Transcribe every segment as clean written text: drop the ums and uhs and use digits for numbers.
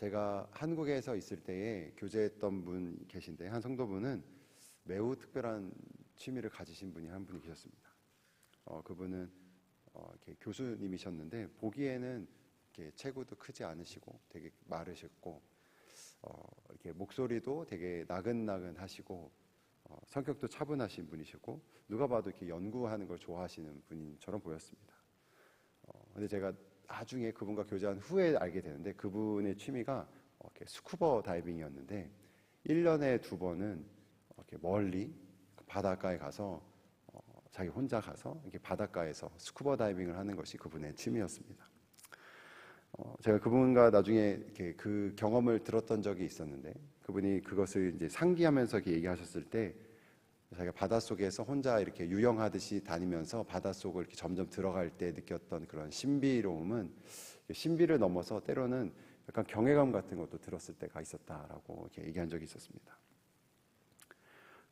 제가 한국에서 있을 때에 교제했던 분 계신데 한 성도분은 매우 특별한 취미를 가지신 분이 한 분이 계셨습니다. 그분은 이렇게 교수님이셨는데 보기에는 이렇게 체구도 크지 않으시고 되게 마르셨고 이렇게 목소리도 되게 나긋나긋하시고 성격도 차분하신 분이시고 누가 봐도 이렇게 연구하는 걸 좋아하시는 분처럼 보였습니다. 근데 제가 나중에 그분과 교제한 후에 알게 되는데 그분의 취미가 이렇게 스쿠버 다이빙이었는데 1년에 2번은 이렇게 멀리 바닷가에 가서 자기 혼자 가서 이렇게 바닷가에서 스쿠버 다이빙을 하는 것이 그분의 취미였습니다. 제가 그분과 나중에 이렇게 그 경험을 들었던 적이 있었는데 그분이 그것을 이제 상기하면서 이렇게 얘기하셨을 때 자기가 바닷속에서 혼자 이렇게 유영하듯이 다니면서 바닷속을 이렇게 점점 들어갈 때 느꼈던 그런 신비로움은 신비를 넘어서 때로는 약간 경외감 같은 것도 들었을 때가 있었다라고 이렇게 얘기한 적이 있었습니다.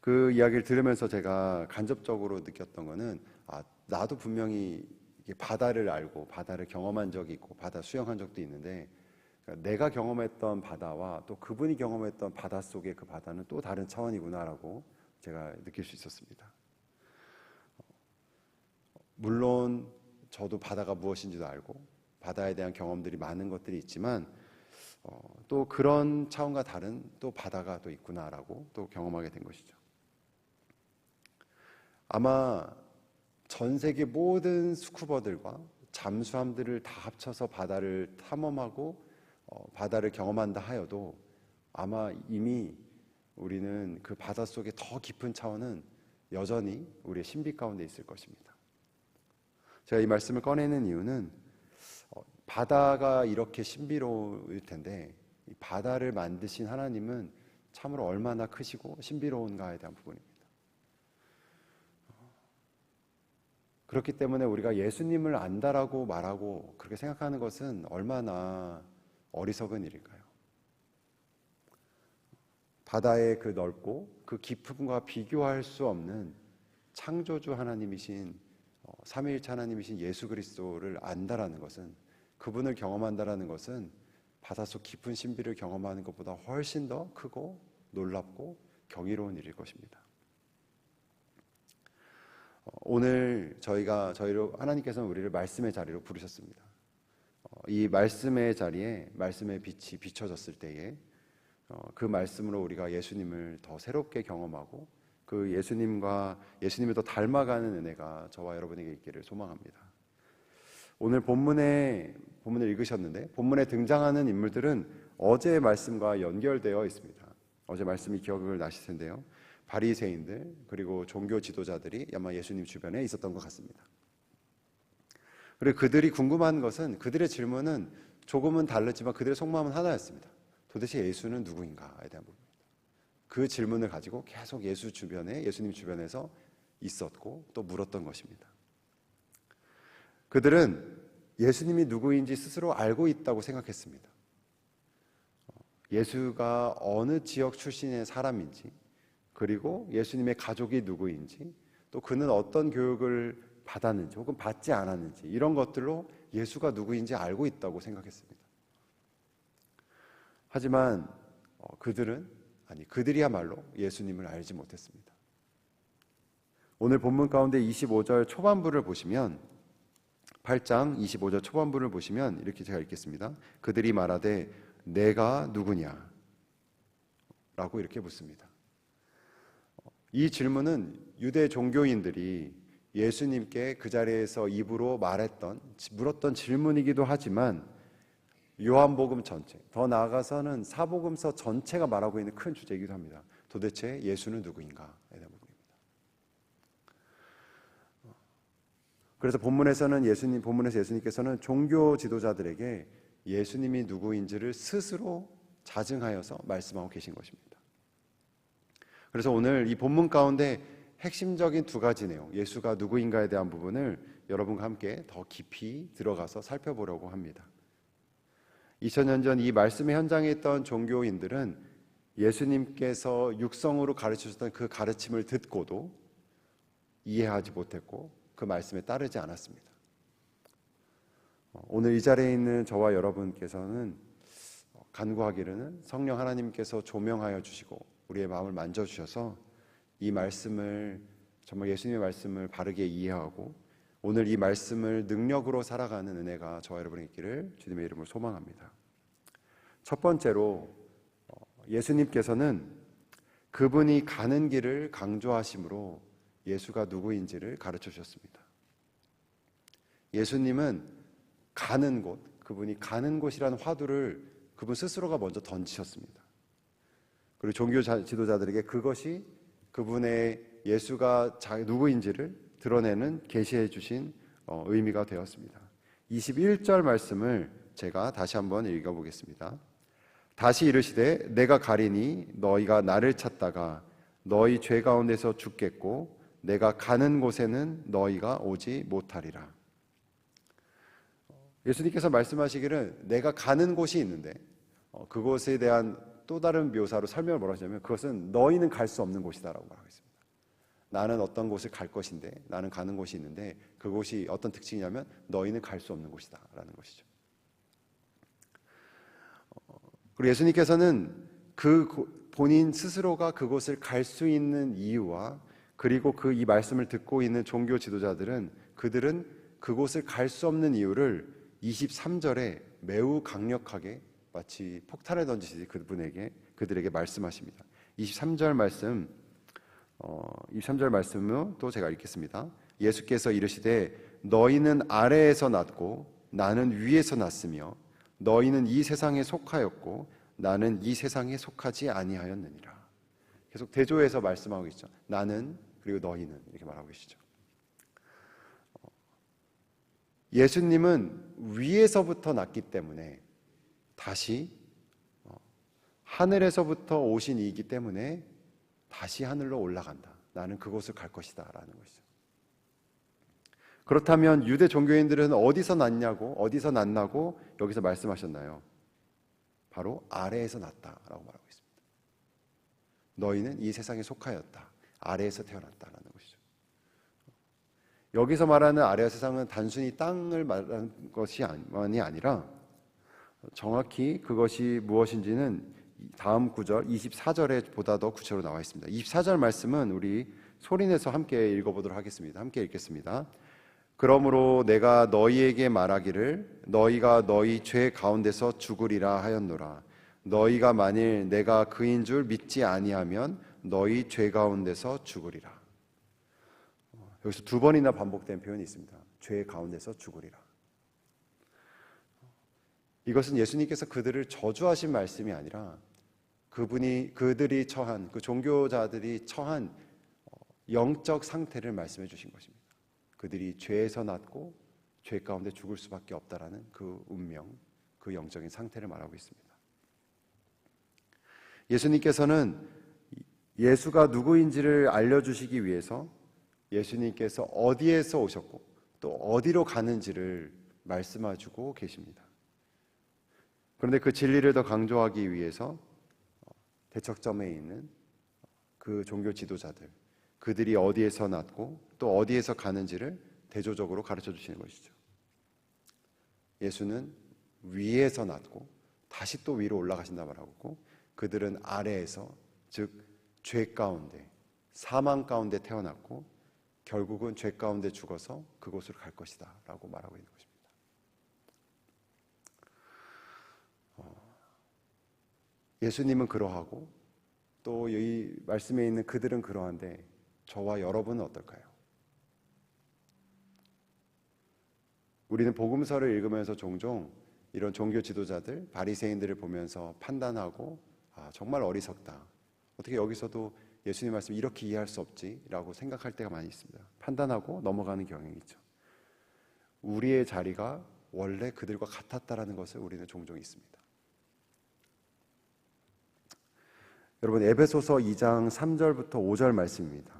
그 이야기를 들으면서 제가 간접적으로 느꼈던 거는 나도 분명히 바다를 알고 바다를 경험한 적이 있고 바다 수영한 적도 있는데 내가 경험했던 바다와 또 그분이 경험했던 바다 속의 그 바다는 또 다른 차원이구나라고 제가 느낄 수 있었습니다. 물론 저도 바다가 무엇인지도 알고 바다에 대한 경험들이 많은 것들이 있지만 또 그런 차원과 다른 또 바다가 또 있구나라고 또 경험하게 된 것이죠. 아마 전 세계 모든 스쿠버들과 잠수함들을 다 합쳐서 바다를 탐험하고 바다를 경험한다 하여도 아마 이미 우리는 그 바닷속의 더 깊은 차원은 여전히 우리의 신비 가운데 있을 것입니다. 제가 이 말씀을 꺼내는 이유는 바다가 이렇게 신비로울 텐데 이 바다를 만드신 하나님은 참으로 얼마나 크시고 신비로운가에 대한 부분입니다. 그렇기 때문에 우리가 예수님을 안다라고 말하고 그렇게 생각하는 것은 얼마나 어리석은 일일까요? 바다의 그 넓고 그 깊음과 비교할 수 없는 창조주 하나님이신 삼위일체 하나님이신 예수 그리스도를 안다라는 것은 그분을 경험한다라는 것은 바닷속 깊은 신비를 경험하는 것보다 훨씬 더 크고 놀랍고 경이로운 일일 것입니다. 오늘 저희로 하나님께서는 우리를 말씀의 자리로 부르셨습니다. 이 말씀의 자리에 말씀의 빛이 비춰졌을 때에 그 말씀으로 우리가 예수님을 더 새롭게 경험하고 그 예수님을 더 닮아가는 은혜가 저와 여러분에게 있기를 소망합니다. 오늘 본문을 읽으셨는데 본문에 등장하는 인물들은 어제의 말씀과 연결되어 있습니다. 어제 말씀이 기억을 나실 텐데요. 바리새인들 그리고 종교 지도자들이 아마 예수님 주변에 있었던 것 같습니다. 그리고 그들이 궁금한 것은 그들의 질문은 조금은 다르지만 그들의 속마음은 하나였습니다. 도대체 예수는 누구인가에 대한 부분입니다. 그 질문을 가지고 계속 예수님 주변에서 있었고 또 물었던 것입니다. 그들은 예수님이 누구인지 스스로 알고 있다고 생각했습니다. 예수가 어느 지역 출신의 사람인지 그리고 예수님의 가족이 누구인지 또 그는 어떤 교육을 받았는지 혹은 받지 않았는지 이런 것들로 예수가 누구인지 알고 있다고 생각했습니다. 하지만 그들이야말로 예수님을 알지 못했습니다. 오늘 본문 가운데 25절 초반부를 보시면 8장 25절 초반부를 보시면 이렇게 제가 읽겠습니다. 그들이 말하되 내가 누구냐? 라고 이렇게 묻습니다. 이 질문은 유대 종교인들이 예수님께 그 자리에서 입으로 물었던 질문이기도 하지만 요한복음 전체, 더 나아가서는 사복음서 전체가 말하고 있는 큰 주제이기도 합니다. 도대체 예수는 누구인가에 대한 부분입니다. 그래서 본문에서 예수님께서는 종교 지도자들에게 예수님이 누구인지를 스스로 자증하여서 말씀하고 계신 것입니다. 그래서 오늘 이 본문 가운데 핵심적인 두 가지 내용, 예수가 누구인가에 대한 부분을 여러분과 함께 더 깊이 들어가서 살펴보려고 합니다. 2000년 전 이 말씀의 현장에 있던 종교인들은 예수님께서 육성으로 가르치셨던 그 가르침을 듣고도 이해하지 못했고 그 말씀에 따르지 않았습니다. 오늘 이 자리에 있는 저와 여러분께서는 간구하기로는 성령 하나님께서 조명하여 주시고 우리의 마음을 만져주셔서 이 말씀을, 정말 예수님의 말씀을 바르게 이해하고 오늘 이 말씀을 능력으로 살아가는 은혜가 저와 여러분에게 있기를 주님의 이름으로 소망합니다. 첫 번째로 예수님께서는 그분이 가는 길을 강조하심으로 예수가 누구인지를 가르쳐 주셨습니다. 예수님은 가는 곳, 그분이 가는 곳이라는 화두를 그분 스스로가 먼저 던지셨습니다. 그리고 종교 지도자들에게 그것이 그분의 예수가 누구인지를 드러내는 계시해 주신 의미가 되었습니다. 21절 말씀을 제가 다시 한번 읽어보겠습니다. 다시 이르시되 내가 가리니 너희가 나를 찾다가 너희 죄 가운데서 죽겠고 내가 가는 곳에는 너희가 오지 못하리라. 예수님께서 말씀하시기를 내가 가는 곳이 있는데 그곳에 대한 또 다른 묘사로 설명을 뭐라 하냐면 그것은 너희는 갈 수 없는 곳이다라고 말하고 있습니다. 나는 어떤 곳을 갈 것인데 나는 가는 곳이 있는데 그곳이 어떤 특징이냐면 너희는 갈 수 없는 곳이다라는 것이죠. 그리고 예수님께서는 본인 스스로가 그곳을 갈 수 있는 이유와 그리고 이 말씀을 듣고 있는 종교 지도자들은 그들은 그곳을 갈 수 없는 이유를 23절에 매우 강력하게 마치 폭탄을 던지듯이 그들에게 말씀하십니다. 23절 말씀은 또 제가 읽겠습니다. 예수께서 이르시되 너희는 아래에서 났고 나는 위에서 났으며 너희는 이 세상에 속하였고 나는 이 세상에 속하지 아니하였느니라. 계속 대조해서 말씀하고 있죠. 나는 그리고 너희는 이렇게 말하고 계시죠. 예수님은 위에서부터 났기 때문에 다시 하늘에서부터 오신 이이기 때문에 다시 하늘로 올라간다. 나는 그곳을 갈 것이다 라는 것이죠. 그렇다면 유대 종교인들은 어디서 났냐고 여기서 말씀하셨나요? 바로 아래에서 났다라고 말하고 있습니다. 너희는 이 세상에 속하였다. 아래에서 태어났다라는 것이죠. 여기서 말하는 아래의 세상은 단순히 땅을 말하는 것이 아니라 정확히 그것이 무엇인지는 다음 구절 24절에 보다 더 구체적으로 나와 있습니다. 24절 말씀은 우리 소리내서 함께 읽어보도록 하겠습니다. 함께 읽겠습니다. 그러므로 내가 너희에게 말하기를 너희가 너희 죄 가운데서 죽으리라 하였노라. 너희가 만일 내가 그인 줄 믿지 아니하면 너희 죄 가운데서 죽으리라. 여기서 두 번이나 반복된 표현이 있습니다. 죄 가운데서 죽으리라. 이것은 예수님께서 그들을 저주하신 말씀이 아니라 그들이 처한 그 종교자들이 처한 영적 상태를 말씀해 주신 것입니다. 그들이 죄에서 났고 죄 가운데 죽을 수밖에 없다라는 그 운명, 그 영적인 상태를 말하고 있습니다. 예수님께서는 예수가 누구인지를 알려주시기 위해서 예수님께서 어디에서 오셨고 또 어디로 가는지를 말씀해주고 계십니다. 그런데 그 진리를 더 강조하기 위해서 대척점에 있는 그 종교 지도자들, 그들이 어디에서 났고 또 어디에서 가는지를 대조적으로 가르쳐 주시는 것이죠. 예수는 위에서 났고 다시 또 위로 올라가신다 말하고 그들은 아래에서 즉 죄 가운데 사망 가운데 태어났고 결국은 죄 가운데 죽어서 그곳으로 갈 것이다 라고 말하고 있는 것입니다. 예수님은 그러하고 또 이 말씀에 있는 그들은 그러한데 저와 여러분은 어떨까요? 우리는 복음서를 읽으면서 종종 이런 종교 지도자들, 바리새인들을 보면서 판단하고 정말 어리석다. 어떻게 여기서도 예수님 말씀 이렇게 이해할 수 없지라고 생각할 때가 많이 있습니다. 판단하고 넘어가는 경향이 있죠. 우리의 자리가 원래 그들과 같았다라는 것을 우리는 종종 있습니다. 여러분 에베소서 2장 3절부터 5절 말씀입니다.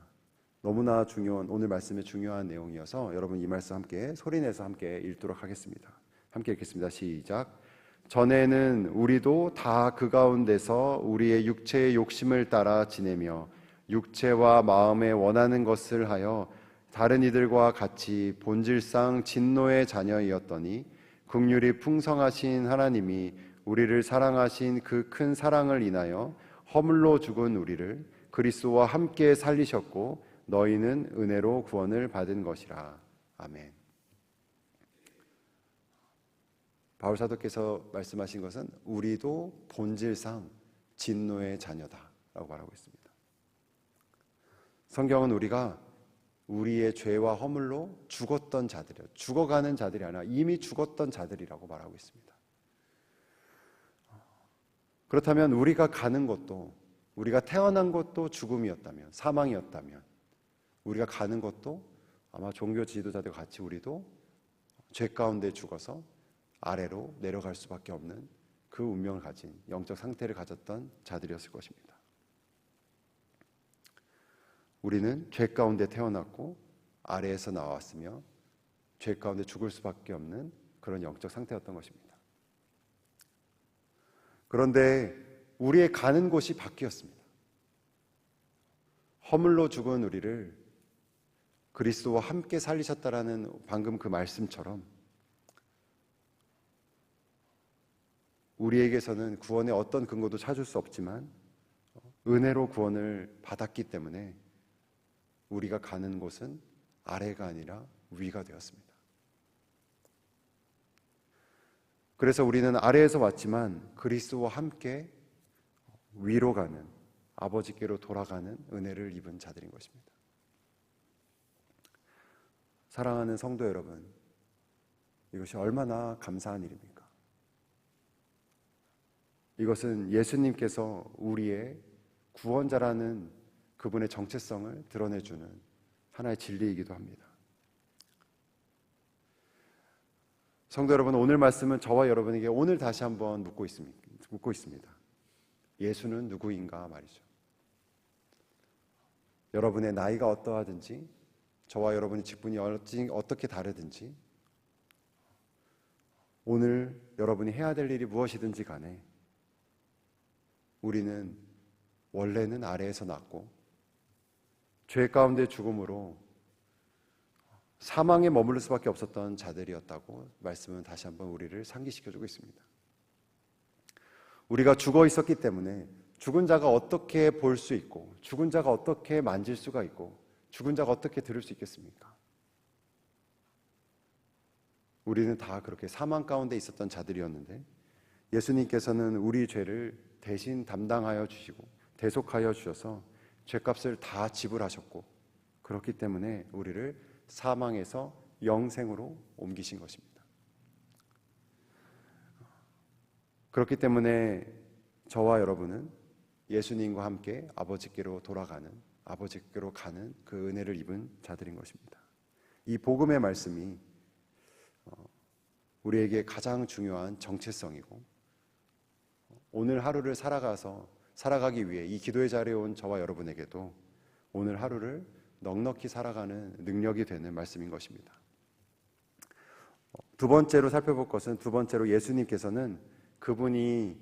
너무나 중요한 오늘 말씀의 중요한 내용이어서 여러분 이 말씀 함께 소리내서 함께 읽도록 하겠습니다. 함께 읽겠습니다. 시작. 전에는 우리도 다 그 가운데서 우리의 육체의 욕심을 따라 지내며 육체와 마음에 원하는 것을 하여 다른 이들과 같이 본질상 진노의 자녀이었더니 긍휼이 풍성하신 하나님이 우리를 사랑하신 그 큰 사랑을 인하여 허물로 죽은 우리를 그리스도와 함께 살리셨고 너희는 은혜로 구원을 받은 것이라. 아멘. 바울 사도께서 말씀하신 것은 우리도 본질상 진노의 자녀다라고 말하고 있습니다. 성경은 우리가 우리의 죄와 허물로 죽었던 자들이요, 죽어가는 자들이 아니라 이미 죽었던 자들이라고 말하고 있습니다. 그렇다면 우리가 가는 것도, 우리가 태어난 것도 죽음이었다면, 사망이었다면, 우리가 가는 것도 아마 종교 지도자들과 같이 우리도 죄 가운데 죽어서 아래로 내려갈 수밖에 없는 그 운명을 가진, 영적 상태를 가졌던 자들이었을 것입니다. 우리는 죄 가운데 태어났고 아래에서 나왔으며 죄 가운데 죽을 수밖에 없는 그런 영적 상태였던 것입니다. 그런데 우리의 가는 곳이 바뀌었습니다. 허물로 죽은 우리를 그리스도와 함께 살리셨다라는 방금 그 말씀처럼 우리에게서는 구원의 어떤 근거도 찾을 수 없지만 은혜로 구원을 받았기 때문에 우리가 가는 곳은 아래가 아니라 위가 되었습니다. 그래서 우리는 아래에서 왔지만 그리스도와 함께 위로 가는, 아버지께로 돌아가는 은혜를 입은 자들인 것입니다. 사랑하는 성도 여러분, 이것이 얼마나 감사한 일입니까? 이것은 예수님께서 우리의 구원자라는 그분의 정체성을 드러내주는 하나의 진리이기도 합니다. 성도 여러분, 오늘 말씀은 저와 여러분에게 오늘 다시 한번 묻고 있습니다. 예수는 누구인가 말이죠. 여러분의 나이가 어떠하든지, 저와 여러분의 직분이 어떻게 다르든지, 오늘 여러분이 해야 될 일이 무엇이든지 간에 우리는 원래는 아래에서 났고 죄 가운데 죽음으로 사망에 머무를 수밖에 없었던 자들이었다고 말씀은 다시 한번 우리를 상기시켜주고 있습니다. 우리가 죽어 있었기 때문에 죽은 자가 어떻게 볼 수 있고, 죽은 자가 어떻게 만질 수가 있고, 죽은 자가 어떻게 들을 수 있겠습니까? 우리는 다 그렇게 사망 가운데 있었던 자들이었는데 예수님께서는 우리 죄를 대신 담당하여 주시고 대속하여 주셔서 죄값을 다 지불하셨고, 그렇기 때문에 우리를 사망에서 영생으로 옮기신 것입니다. 그렇기 때문에 저와 여러분은 예수님과 함께 아버지께로 돌아가는, 아버지께로 가는 그 은혜를 입은 자들인 것입니다. 이 복음의 말씀이 우리에게 가장 중요한 정체성이고, 오늘 하루를 살아가기 위해 이 기도의 자리에 온 저와 여러분에게도 오늘 하루를 넉넉히 살아가는 능력이 되는 말씀인 것입니다. 두 번째로 살펴볼 것은, 두 번째로 예수님께서는 그분이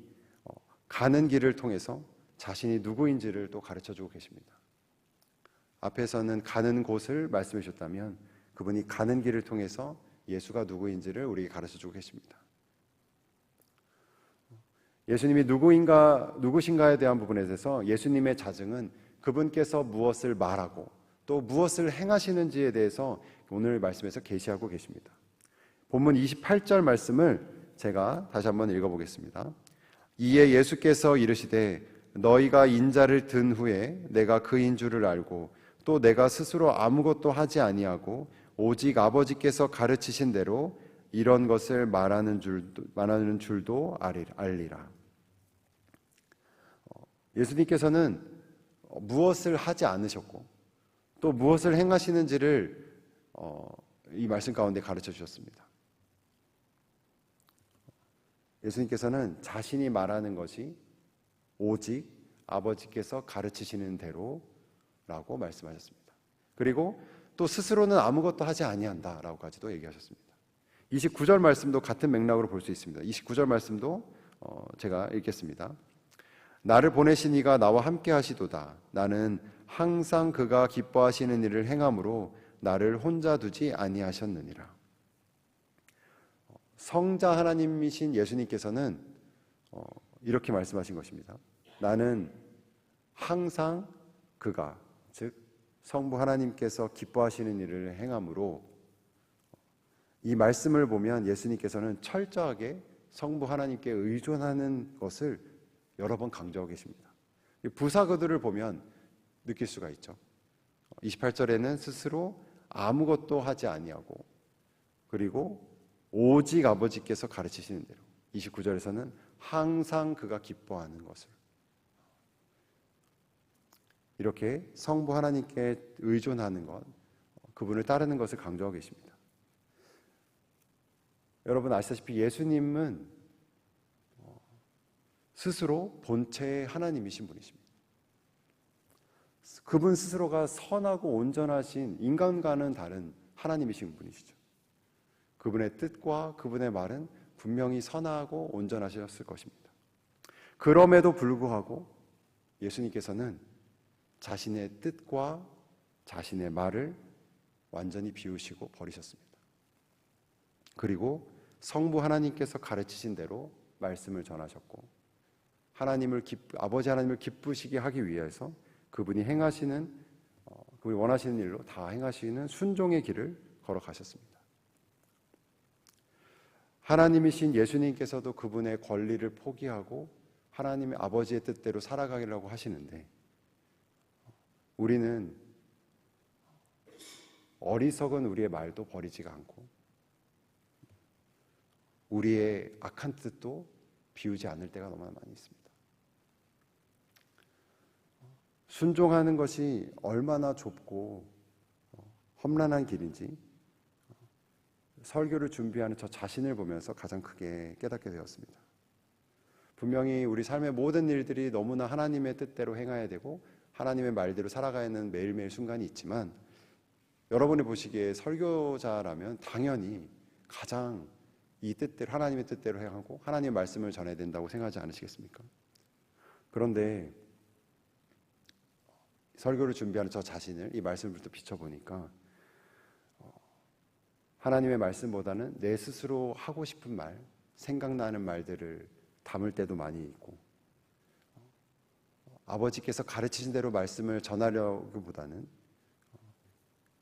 가는 길을 통해서 자신이 누구인지를 또 가르쳐주고 계십니다. 앞에서는 가는 곳을 말씀해 주셨다면 그분이 가는 길을 통해서 예수가 누구인지를 우리에게 가르쳐주고 계십니다. 예수님이 누구신가에 대한 부분에 대해서 예수님의 자증은 그분께서 무엇을 말하고 또 무엇을 행하시는지에 대해서 오늘 말씀에서 계시하고 계십니다. 본문 28절 말씀을 제가 다시 한번 읽어보겠습니다. 이에 예수께서 이르시되 너희가 인자를 든 후에 내가 그인 줄을 알고 또 내가 스스로 아무것도 하지 아니하고 오직 아버지께서 가르치신 대로 이런 것을 말하는 줄도 알리라. 예수님께서는 무엇을 하지 않으셨고 또 무엇을 행하시는지를 이 말씀 가운데 가르쳐 주셨습니다. 예수님께서는 자신이 말하는 것이 오직 아버지께서 가르치시는 대로라고 말씀하셨습니다. 그리고 또 스스로는 아무것도 하지 아니한다라고까지도 얘기하셨습니다. 29절 말씀도 같은 맥락으로 볼 수 있습니다. 29절 말씀도 제가 읽겠습니다. 나를 보내신 이가 나와 함께 하시도다. 나는 항상 그가 기뻐하시는 일을 행함으로 나를 혼자 두지 아니하셨느니라. 성자 하나님이신 예수님께서는 이렇게 말씀하신 것입니다. 나는 항상 그가, 즉 성부 하나님께서 기뻐하시는 일을 행함으로, 이 말씀을 보면 예수님께서는 철저하게 성부 하나님께 의존하는 것을 여러 번 강조하고 계십니다. 부사구들을 보면 느낄 수가 있죠. 28절에는 스스로 아무것도 하지 아니하고, 그리고 오직 아버지께서 가르치시는 대로, 29절에서는 항상 그가 기뻐하는 것을, 이렇게 성부 하나님께 의존하는 것, 그분을 따르는 것을 강조하고 계십니다. 여러분 아시다시피 예수님은 스스로 본체의 하나님이신 분이십니다. 그분 스스로가 선하고 온전하신 인간과는 다른 하나님이신 분이시죠. 그분의 뜻과 그분의 말은 분명히 선하고 온전하셨을 것입니다. 그럼에도 불구하고 예수님께서는 자신의 뜻과 자신의 말을 완전히 비우시고 버리셨습니다. 그리고 성부 하나님께서 가르치신 대로 말씀을 전하셨고, 아버지 하나님을 기쁘시게 하기 위해서 그분이 그분이 원하시는 일로 다 행하시는 순종의 길을 걸어가셨습니다. 하나님이신 예수님께서도 그분의 권리를 포기하고 하나님의 아버지의 뜻대로 살아가려고 하시는데, 우리는 어리석은 우리의 말도 버리지가 않고 우리의 악한 뜻도 비우지 않을 때가 너무나 많이 있습니다. 순종하는 것이 얼마나 좁고 험난한 길인지 설교를 준비하는 저 자신을 보면서 가장 크게 깨닫게 되었습니다. 분명히 우리 삶의 모든 일들이 너무나 하나님의 뜻대로 행해야 되고 하나님의 말대로 살아가야 하는 매일매일 순간이 있지만, 여러분이 보시기에 설교자라면 당연히 가장 이 뜻대로, 하나님의 뜻대로 행하고 하나님의 말씀을 전해야 된다고 생각하지 않으시겠습니까? 그런데 설교를 준비하는 저 자신을 이 말씀부터 비춰보니까 하나님의 말씀보다는 내 스스로 하고 싶은 말, 생각나는 말들을 담을 때도 많이 있고, 아버지께서 가르치신 대로 말씀을 전하려기보다는,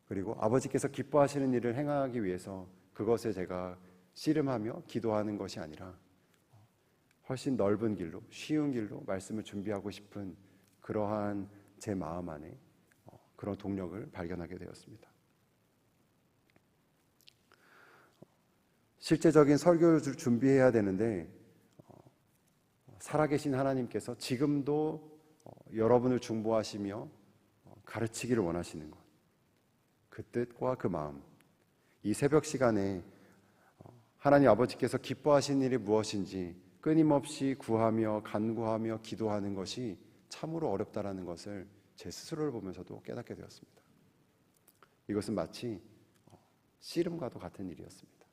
그리고 아버지께서 기뻐하시는 일을 행하기 위해서 그것에 제가 씨름하며 기도하는 것이 아니라 훨씬 넓은 길로, 쉬운 길로 말씀을 준비하고 싶은 그러한 제 마음 안에 그런 동력을 발견하게 되었습니다. 실제적인 설교를 준비해야 되는데 살아계신 하나님께서 지금도 여러분을 중보하시며 가르치기를 원하시는 것, 그 뜻과 그 마음, 이 새벽 시간에 하나님 아버지께서 기뻐하시는 일이 무엇인지 끊임없이 구하며 간구하며 기도하는 것이 참으로 어렵다라는 것을 제 스스로를 보면서도 깨닫게 되었습니다. 이것은 마치 씨름과도 같은 일이었습니다.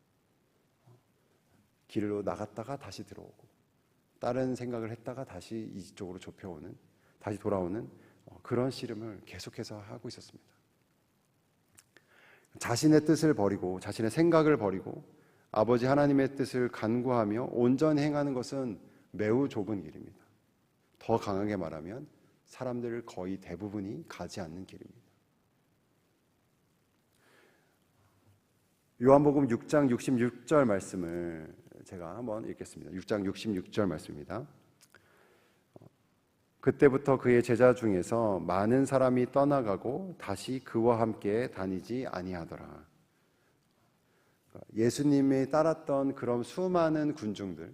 길로 나갔다가 다시 들어오고, 다른 생각을 했다가 다시 이쪽으로 좁혀오는, 다시 돌아오는 그런 씨름을 계속해서 하고 있었습니다. 자신의 뜻을 버리고 자신의 생각을 버리고 아버지 하나님의 뜻을 간구하며 온전히 행하는 것은 매우 좁은 길입니다. 더 강하게 말하면 사람들 거의 대부분이 가지 않는 길입니다. 요한복음 6장 66절 말씀을 제가 한번 읽겠습니다. 6장 66절 말씀입니다. 그때부터 그의 제자 중에서 많은 사람이 떠나가고 다시 그와 함께 다니지 아니하더라. 예수님이 따랐던 그런 수많은 군중들,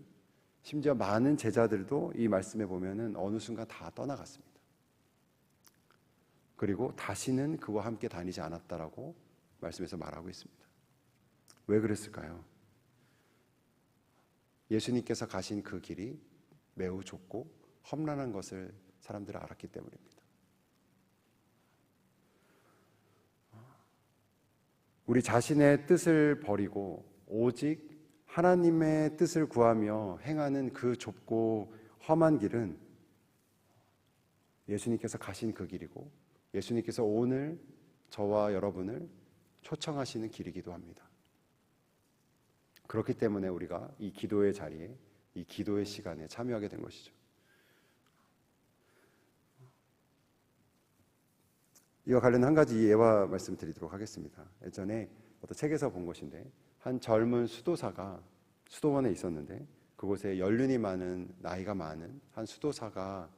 심지어 많은 제자들도 이 말씀에 보면은 어느 순간 다 떠나갔습니다. 그리고 다시는 그와 함께 다니지 않았다라고 말씀에서 말하고 있습니다. 왜 그랬을까요? 예수님께서 가신 그 길이 매우 좁고 험난한 것을 사람들은 알았기 때문입니다. 우리 자신의 뜻을 버리고 오직 하나님의 뜻을 구하며 행하는 그 좁고 험한 길은 예수님께서 가신 그 길이고, 예수님께서 오늘 저와 여러분을 초청하시는 길이기도 합니다. 그렇기 때문에 우리가 이 기도의 자리에 이 기도의 시간에 참여하게 된 것이죠. 이와 관련 한 가지 예화 말씀드리도록 하겠습니다. 예전에 어떤 책에서 본 것인데 한 젊은 수도사가 수도원에 있었는데 그곳에 연륜이 많은 나이가 많은 한 수도사가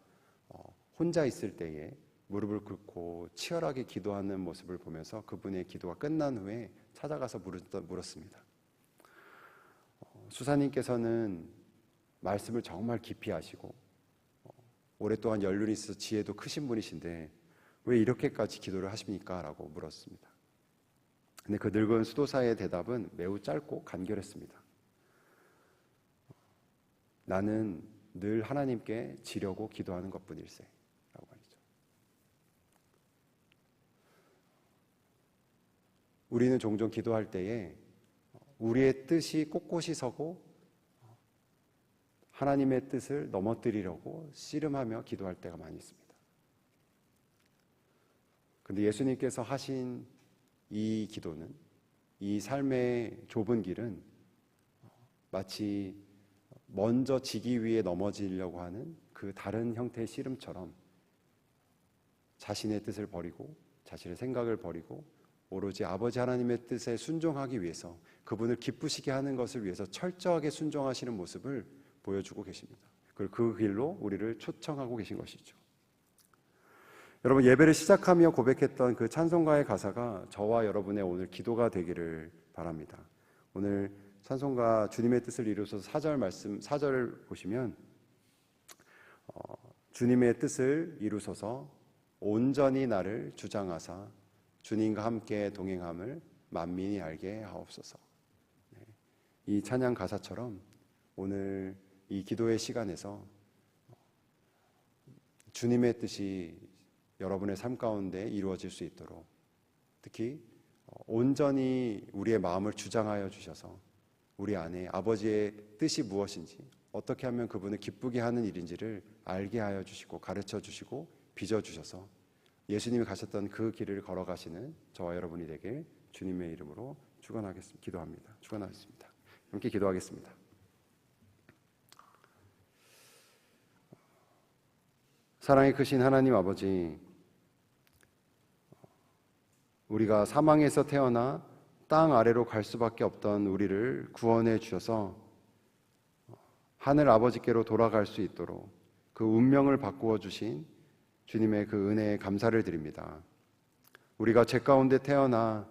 혼자 있을 때에 무릎을 꿇고 치열하게 기도하는 모습을 보면서 그분의 기도가 끝난 후에 찾아가서 물었습니다. 수사님께서는 말씀을 정말 깊이 하시고 오랫동안 연륜이 있어서 지혜도 크신 분이신데 왜 이렇게까지 기도를 하십니까? 라고 물었습니다. 근데 그 늙은 수도사의 대답은 매우 짧고 간결했습니다. 나는 늘 하나님께 지려고 기도하는 것뿐일세 라고 말이죠. 우리는 종종 기도할 때에 우리의 뜻이 꼿꼿이 서고 하나님의 뜻을 넘어뜨리려고 씨름하며 기도할 때가 많이 있습니다. 근데 예수님께서 하신 이 기도는, 이 삶의 좁은 길은 마치 먼저 지기 위해 넘어지려고 하는 그 다른 형태의 씨름처럼 자신의 뜻을 버리고 자신의 생각을 버리고 오로지 아버지 하나님의 뜻에 순종하기 위해서 그분을 기쁘시게 하는 것을 위해서 철저하게 순종하시는 모습을 보여주고 계십니다. 그리고 그 길로 우리를 초청하고 계신 것이죠. 여러분, 예배를 시작하며 고백했던 그 찬송가의 가사가 저와 여러분의 오늘 기도가 되기를 바랍니다. 오늘 찬송가 주님의 뜻을 이루소서 4절을 보시면 주님의 뜻을 이루소서 온전히 나를 주장하사 주님과 함께 동행함을 만민이 알게 하옵소서. 이 찬양 가사처럼 오늘 이 기도의 시간에서 주님의 뜻이 여러분의 삶 가운데 이루어질 수 있도록 특히 온전히 우리의 마음을 주장하여 주셔서 우리 안에 아버지의 뜻이 무엇인지 어떻게 하면 그분을 기쁘게 하는 일인지를 알게 하여 주시고 가르쳐 주시고 빚어주셔서 예수님이 가셨던 그 길을 걸어가시는 저와 여러분이 되길 주님의 이름으로 기도합니다. 축원하겠습니다. 함께 기도하겠습니다. 사랑이 크신 하나님 아버지, 우리가 사망에서 태어나 땅 아래로 갈 수밖에 없던 우리를 구원해 주셔서 하늘 아버지께로 돌아갈 수 있도록 그 운명을 바꾸어 주신 주님의 그 은혜에 감사를 드립니다. 우리가 죄 가운데 태어나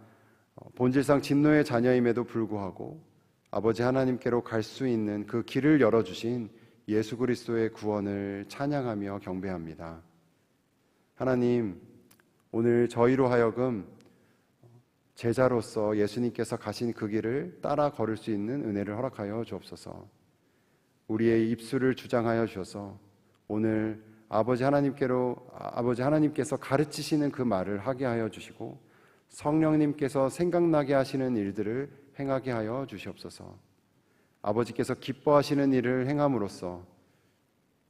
본질상 진노의 자녀임에도 불구하고 아버지 하나님께로 갈 수 있는 그 길을 열어주신 예수 그리스도의 구원을 찬양하며 경배합니다. 하나님, 오늘 저희로 하여금 제자로서 예수님께서 가신 그 길을 따라 걸을 수 있는 은혜를 허락하여 주옵소서. 우리의 입술을 주장하여 주셔서 오늘 아버지 하나님께서 가르치시는 그 말을 하게 하여 주시고 성령님께서 생각나게 하시는 일들을 행하게 하여 주시옵소서. 아버지께서 기뻐하시는 일을 행함으로써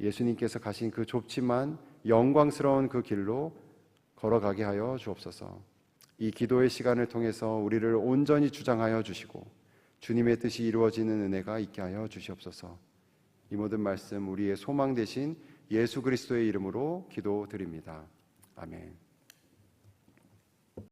예수님께서 가신 그 좁지만 영광스러운 그 길로 걸어가게 하여 주옵소서. 이 기도의 시간을 통해서 우리를 온전히 주장하여 주시고 주님의 뜻이 이루어지는 은혜가 있게 하여 주시옵소서. 이 모든 말씀 우리의 소망 되신 예수 그리스도의 이름으로 기도드립니다. 아멘.